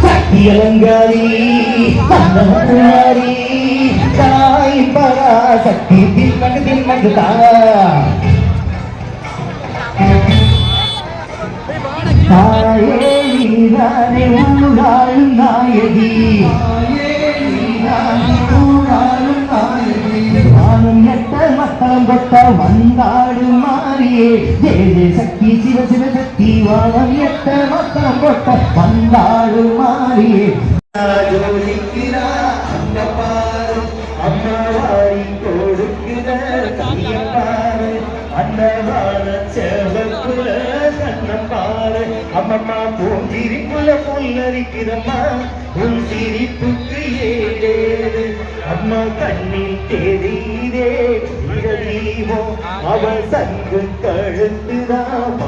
சக்தி அலங்காரி குமாரி தாய் பராசக்தி தின்மகு தின்மகு தாயே நீதானே ஊராளும் நாயகி வானம் எட்ட மத்தம் கொட்ட வந்தாடு மாறியே ஜெய ஜெய சக்தி சிவ சிவ சக்தி வானம் எட்ட மத்தம் கொட்ட வந்தாடு மாறியே ஜோதிக்கிறா அந்த பாரு அம்மாவாரி கொடுக்கிற கையப்பாரு அந்த வாழ செவக்குல கண்ணப்பாரு அம்மம்மா பூஞ்சிரிக்குல புல்லரிக்கிறம்மா உன் சிரிப்புக்கு ஏழேது அம்மா கண்ணில் தெரியுதே தீபோ அவள் சங்கு கழுத்துதான்